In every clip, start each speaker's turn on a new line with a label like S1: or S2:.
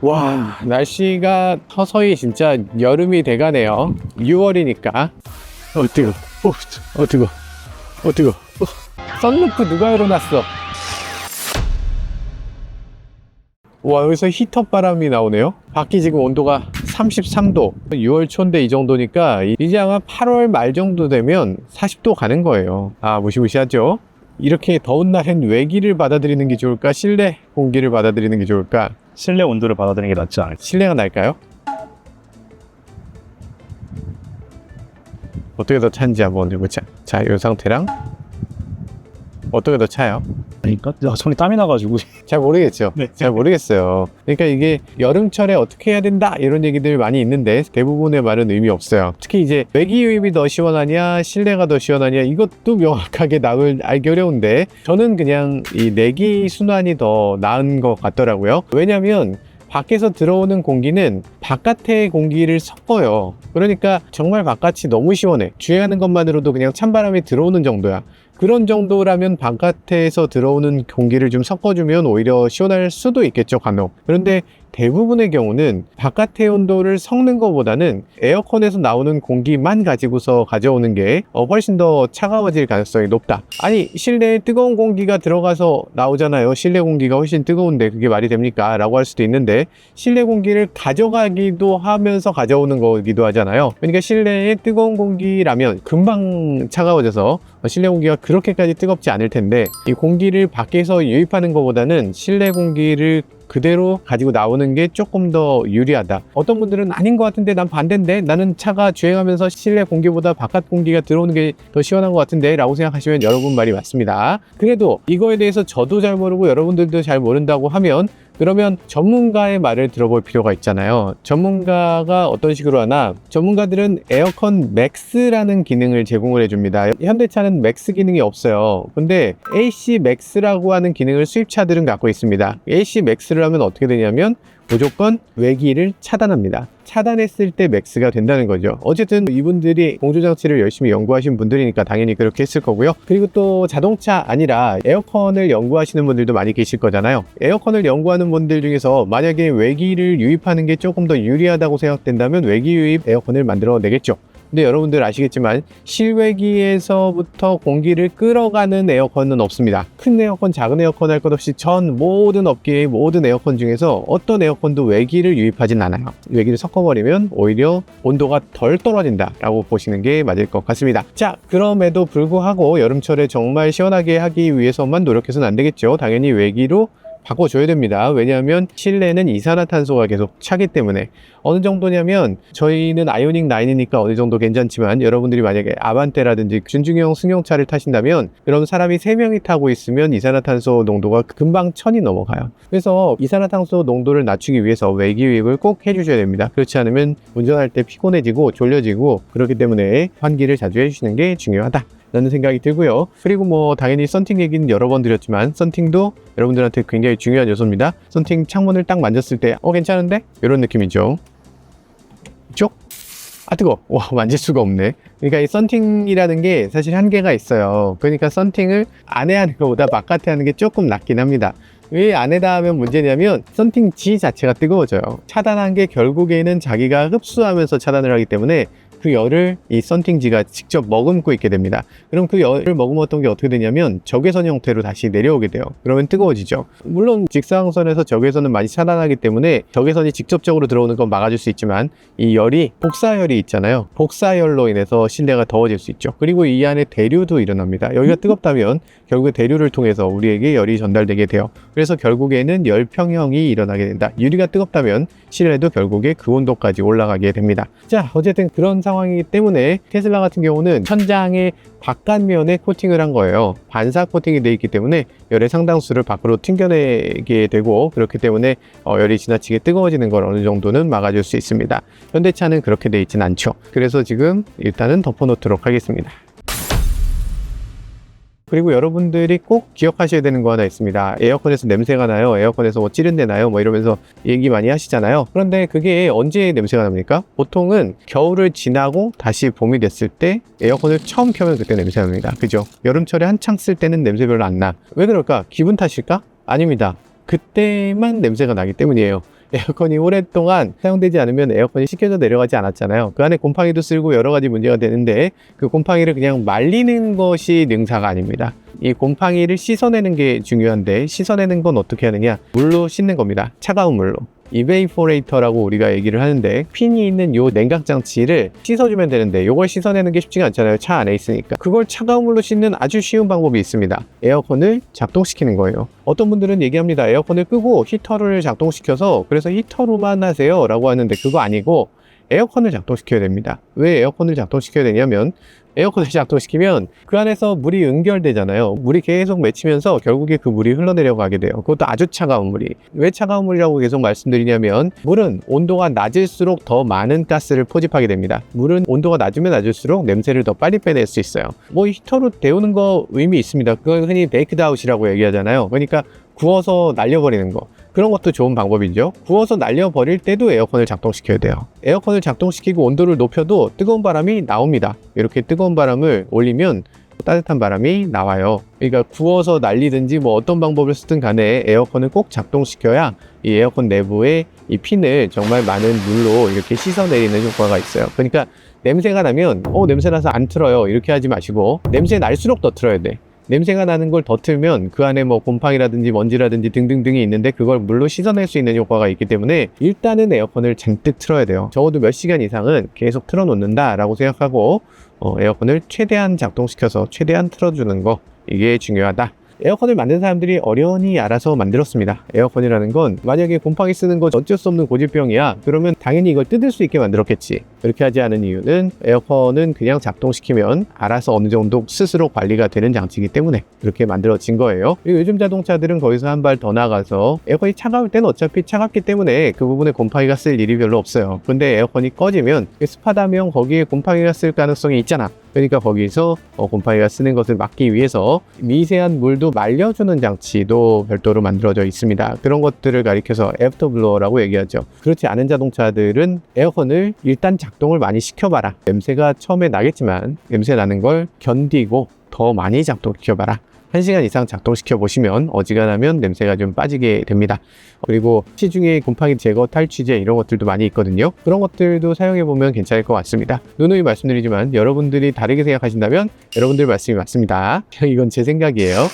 S1: 와, 날씨가 서서히 진짜 여름이 돼가네요. 6월이니까. 뜨거. 뜨거. 뜨거. 썬루프 누가 열어놨어? 와, 여기서 히터 바람이 나오네요. 밖이 지금 온도가 33도. 6월 초인데 이 정도니까 이제 아마 8월 말 정도 되면 40도 가는 거예요. 아, 무시무시하죠? 이렇게 더운 날엔 외기를 받아들이는 게 좋을까? 실내 공기를 받아들이는 게 좋을까?
S2: 실내 온도를 받아들이는 게 낫지 않을까?
S1: 실내가 나을까요? 어떻게 더 찬지 한번 해보자. 자, 이 상태랑 어떻게 더 차요?
S2: 그러니까 손이 땀이 나가지고.
S1: 잘 모르겠죠.
S2: 네.
S1: 잘 모르겠어요. 그러니까 이게 여름철에 어떻게 해야 된다 이런 얘기들 많이 있는데 대부분의 말은 의미 없어요. 특히 이제 외기 유입이 더 시원하냐 실내가 더 시원하냐 이것도 명확하게 알기 어려운데 저는 그냥 이 내기 순환이 더 나은 것 같더라고요. 왜냐면 밖에서 들어오는 공기는 바깥의 공기를 섞어요. 그러니까 정말 바깥이 너무 시원해. 주행하는 것만으로도 그냥 찬바람이 들어오는 정도야. 그런 정도라면 바깥에서 들어오는 공기를 좀 섞어주면 오히려 시원할 수도 있겠죠, 간혹. 그런데 대부분의 경우는 바깥의 온도를 섞는 것보다는 에어컨에서 나오는 공기만 가지고서 가져오는 게 훨씬 더 차가워질 가능성이 높다. 아니, 실내에 뜨거운 공기가 들어가서 나오잖아요. 실내 공기가 훨씬 뜨거운데 그게 말이 됩니까? 라고 할 수도 있는데 실내 공기를 가져가기도 하면서 가져오는 거기도 하잖아요. 그러니까 실내에 뜨거운 공기라면 금방 차가워져서 실내 공기가 그렇게까지 뜨겁지 않을 텐데 이 공기를 밖에서 유입하는 것보다는 실내 공기를 그대로 가지고 나오는 게 조금 더 유리하다. 어떤 분들은 아닌 것 같은데 난 반대인데 나는 차가 주행하면서 실내 공기보다 바깥 공기가 들어오는 게 더 시원한 것 같은데 라고 생각하시면 여러분 말이 맞습니다. 그래도 이거에 대해서 저도 잘 모르고 여러분들도 잘 모른다고 하면 그러면 전문가의 말을 들어볼 필요가 있잖아요. 전문가가 어떤 식으로 하나? 전문가들은 에어컨 맥스라는 기능을 제공을 해줍니다. 현대차는 맥스 기능이 없어요. 근데 AC 맥스라고 하는 기능을 수입차들은 갖고 있습니다. AC 맥스를 하면 어떻게 되냐면 무조건 외기를 차단합니다. 차단했을 때 맥스가 된다는 거죠. 어쨌든 이분들이 공조장치를 열심히 연구하신 분들이니까 당연히 그렇게 했을 거고요. 그리고 또 자동차 아니라 에어컨을 연구하시는 분들도 많이 계실 거잖아요. 에어컨을 연구하는 분들 중에서 만약에 외기를 유입하는 게 조금 더 유리하다고 생각된다면 외기 유입 에어컨을 만들어 내겠죠. 근데 여러분들 아시겠지만 실외기에서부터 공기를 끌어가는 에어컨은 없습니다. 큰 에어컨, 작은 에어컨 할 것 없이 전 모든 업계의 모든 에어컨 중에서 어떤 에어컨도 외기를 유입하진 않아요. 외기를 섞어버리면 오히려 온도가 덜 떨어진다 라고 보시는 게 맞을 것 같습니다. 자, 그럼에도 불구하고 여름철에 정말 시원하게 하기 위해서만 노력해서는 안 되겠죠. 당연히 외기로 바꿔줘야 됩니다. 왜냐하면 실내는 이산화탄소가 계속 차기 때문에 어느 정도냐면 저희는 아이오닉 9이니까 어느 정도 괜찮지만 여러분들이 만약에 아반떼라든지 준중형 승용차를 타신다면 그럼 사람이 3명이 타고 있으면 이산화탄소 농도가 금방 1000이 넘어가요. 그래서 이산화탄소 농도를 낮추기 위해서 외기 유입을 꼭 해주셔야 됩니다. 그렇지 않으면 운전할 때 피곤해지고 졸려지고 그렇기 때문에 환기를 자주 해주시는 게 중요하다 라는 생각이 들고요. 그리고 뭐 당연히 썬팅 얘기는 여러 번 드렸지만 썬팅도 여러분들한테 굉장히 중요한 요소입니다. 썬팅 창문을 딱 만졌을 때 괜찮은데? 이런 느낌이죠. 쪽? 아 뜨거. 와, 만질 수가 없네. 그러니까 이 썬팅이라는 게 사실 한계가 있어요. 그러니까 썬팅을 안에 하는 것보다 바깥에 하는 게 조금 낫긴 합니다. 왜 안에다 하면 문제냐면 썬팅 지 자체가 뜨거워져요. 차단한 게 결국에는 자기가 흡수하면서 차단을 하기 때문에 그 열을 이 썬팅지가 직접 머금고 있게 됩니다. 그럼 그 열을 머금었던 게 어떻게 되냐면 적외선 형태로 다시 내려오게 돼요. 그러면 뜨거워지죠. 물론 직사광선에서 적외선은 많이 차단하기 때문에 적외선이 직접적으로 들어오는 건 막아줄 수 있지만 이 열이 복사열이 있잖아요. 복사열로 인해서 실내가 더워질 수 있죠. 그리고 이 안에 대류도 일어납니다. 여기가 뜨겁다면 결국에 대류를 통해서 우리에게 열이 전달되게 돼요. 그래서 결국에는 열평형이 일어나게 된다. 유리가 뜨겁다면 실내도 결국에 그 온도까지 올라가게 됩니다. 자, 어쨌든 그런 상황이기 때문에 테슬라 같은 경우는 천장의 바깥면에 코팅을 한 거예요. 반사 코팅이 되어 있기 때문에 열의 상당수를 밖으로 튕겨내게 되고 그렇기 때문에 열이 지나치게 뜨거워지는 걸 어느 정도는 막아줄 수 있습니다. 현대차는 그렇게 되어 있진 않죠. 그래서 지금 일단은 덮어놓도록 하겠습니다. 그리고 여러분들이 꼭 기억하셔야 되는 거 하나 있습니다. 에어컨에서 냄새가 나요. 에어컨에서 뭐 찌른내 나요. 뭐 이러면서 얘기 많이 하시잖아요. 그런데 그게 언제 냄새가 납니까? 보통은 겨울을 지나고 다시 봄이 됐을 때 에어컨을 처음 켜면 그때 냄새가 납니다. 그죠? 여름철에 한창 쓸 때는 냄새 별로 안 나. 왜 그럴까? 기분 탓일까? 아닙니다. 그때만 냄새가 나기 때문이에요. 에어컨이 오랫동안 사용되지 않으면 에어컨이 식혀져 내려가지 않았잖아요. 그 안에 곰팡이도 쓸고 여러 가지 문제가 되는데 그 곰팡이를 그냥 말리는 것이 능사가 아닙니다. 이 곰팡이를 씻어내는 게 중요한데 씻어내는 건 어떻게 하느냐? 물로 씻는 겁니다. 차가운 물로. 이베이포레이터라고 우리가 얘기를 하는데 핀이 있는 요 냉각 장치를 씻어주면 되는데 요걸 씻어내는 게 쉽지가 않잖아요. 차 안에 있으니까. 그걸 차가운 물로 씻는 아주 쉬운 방법이 있습니다. 에어컨을 작동시키는 거예요. 어떤 분들은 얘기합니다. 에어컨을 끄고 히터를 작동시켜서 그래서 히터로만 하세요 라고 하는데 그거 아니고 에어컨을 작동시켜야 됩니다. 왜 에어컨을 작동시켜야 되냐면 에어컨을 작동시키면 그 안에서 물이 응결되잖아요. 물이 계속 맺히면서 결국에 그 물이 흘러내려가게 돼요. 그것도 아주 차가운 물이. 왜 차가운 물이라고 계속 말씀드리냐면 물은 온도가 낮을수록 더 많은 가스를 포집하게 됩니다. 물은 온도가 낮으면 낮을수록 냄새를 더 빨리 빼낼 수 있어요. 뭐 히터로 데우는 거 의미 있습니다. 그걸 흔히 베이크드아웃이라고 얘기하잖아요. 그러니까 구워서 날려버리는 거. 그런 것도 좋은 방법이죠. 구워서 날려버릴 때도 에어컨을 작동시켜야 돼요. 에어컨을 작동시키고 온도를 높여도 뜨거운 바람이 나옵니다. 이렇게 뜨거운 바람을 올리면 따뜻한 바람이 나와요. 그러니까 구워서 날리든지 뭐 어떤 방법을 쓰든 간에 에어컨을 꼭 작동시켜야 이 에어컨 내부에 이 핀을 정말 많은 물로 이렇게 씻어내리는 효과가 있어요. 그러니까 냄새가 나면 냄새 나서 안 틀어요 이렇게 하지 마시고 냄새 날수록 더 틀어야 돼. 냄새가 나는 걸 더 틀면 그 안에 뭐 곰팡이라든지 먼지라든지 등등등이 있는데 그걸 물로 씻어낼 수 있는 효과가 있기 때문에 일단은 에어컨을 잔뜩 틀어야 돼요. 적어도 몇 시간 이상은 계속 틀어놓는다 라고 생각하고 에어컨을 최대한 작동시켜서 최대한 틀어주는 거, 이게 중요하다. 에어컨을 만든 사람들이 어련히 알아서 만들었습니다. 에어컨이라는 건 만약에 곰팡이 쓰는 거 어쩔 수 없는 고질병이야 그러면 당연히 이걸 뜯을 수 있게 만들었겠지. 그렇게 하지 않은 이유는 에어컨은 그냥 작동시키면 알아서 어느 정도 스스로 관리가 되는 장치이기 때문에 그렇게 만들어진 거예요. 그리고 요즘 자동차들은 거기서 한 발 더 나가서 에어컨이 차가울 때는 어차피 차갑기 때문에 그 부분에 곰팡이가 쓸 일이 별로 없어요. 근데 에어컨이 꺼지면 습하다면 거기에 곰팡이가 쓸 가능성이 있잖아. 그러니까 거기서 곰팡이가 쓰는 것을 막기 위해서 미세한 물도 말려주는 장치도 별도로 만들어져 있습니다. 그런 것들을 가리켜서 애프터블로어라고 얘기하죠. 그렇지 않은 자동차들은 에어컨을 일단 작동을 많이 시켜봐라. 냄새가 처음에 나겠지만 냄새 나는 걸 견디고 더 많이 작동시켜봐라. 1시간 이상 작동시켜 보시면 어지간하면 냄새가 좀 빠지게 됩니다. 그리고 시중에 곰팡이 제거 탈취제 이런 것들도 많이 있거든요. 그런 것들도 사용해 보면 괜찮을 것 같습니다. 누누이 말씀드리지만 여러분들이 다르게 생각하신다면 여러분들 말씀이 맞습니다. 이건 제 생각이에요.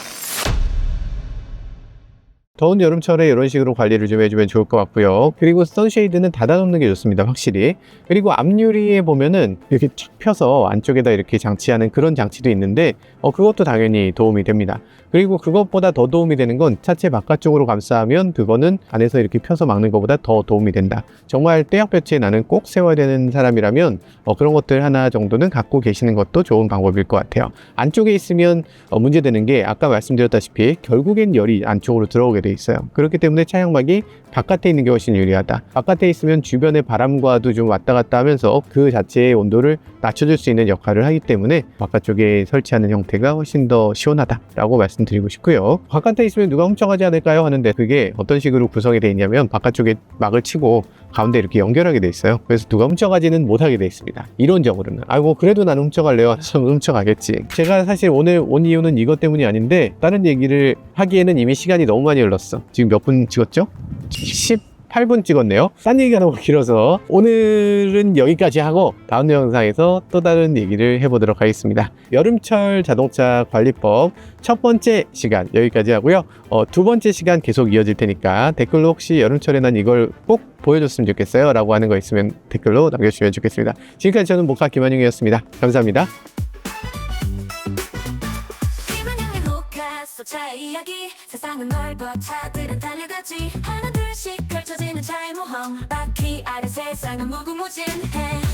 S1: 더운 여름철에 이런 식으로 관리를 좀 해주면 좋을 것 같고요. 그리고 선쉐이드는 닫아놓는 게 좋습니다. 확실히. 그리고 앞유리에 보면은 이렇게 착 펴서 안쪽에다 이렇게 장치하는 그런 장치도 있는데 그것도 당연히 도움이 됩니다. 그리고 그것보다 더 도움이 되는 건 차체 바깥쪽으로 감싸면 그거는 안에서 이렇게 펴서 막는 것보다 더 도움이 된다. 정말 떼약볕에 나는 꼭 세워야 되는 사람이라면 그런 것들 하나 정도는 갖고 계시는 것도 좋은 방법일 것 같아요. 안쪽에 있으면 문제되는 게 아까 말씀드렸다시피 결국엔 열이 안쪽으로 들어오게 돼 있어요. 그렇기 때문에 차량막이 바깥에 있는 게 훨씬 유리하다. 바깥에 있으면 주변의 바람과도 좀 왔다 갔다 하면서 그 자체의 온도를 낮춰줄 수 있는 역할을 하기 때문에 바깥쪽에 설치하는 형태가 훨씬 더 시원하다라고 말씀드리고 싶고요. 바깥에 있으면 누가 훔쳐가지 않을까요? 하는데 그게 어떤 식으로 구성이 되어 있냐면 바깥쪽에 막을 치고 가운데 이렇게 연결하게 돼 있어요. 그래서 누가 훔쳐가지는 못하게 돼 있습니다. 이론적으로는. 아이고 그래도 나는 훔쳐갈래요. 좀 훔쳐가겠지. 제가 사실 오늘 온 이유는 이것 때문이 아닌데 다른 얘기를 하기에는 이미 시간이 너무 많이 흘렀어. 지금 몇 분 찍었죠? 18분 찍었네요. 딴 얘기가 너무 길어서 오늘은 여기까지 하고 다음 영상에서 또 다른 얘기를 해보도록 하겠습니다. 여름철 자동차 관리법 첫 번째 시간 여기까지 하고요. 두 번째 시간 계속 이어질 테니까 댓글로 혹시 여름철에 난 이걸 꼭 보여줬으면 좋겠어요 라고 하는 거 있으면 댓글로 남겨주시면 좋겠습니다. 지금까지 저는 모카 김한용이었습니다. 감사합니다.
S3: 차의 이야기 세상은 넓어 차들은 달려가지 하나 둘씩 펼쳐지는 차의 모험 바퀴 아래 세상은 무궁무진해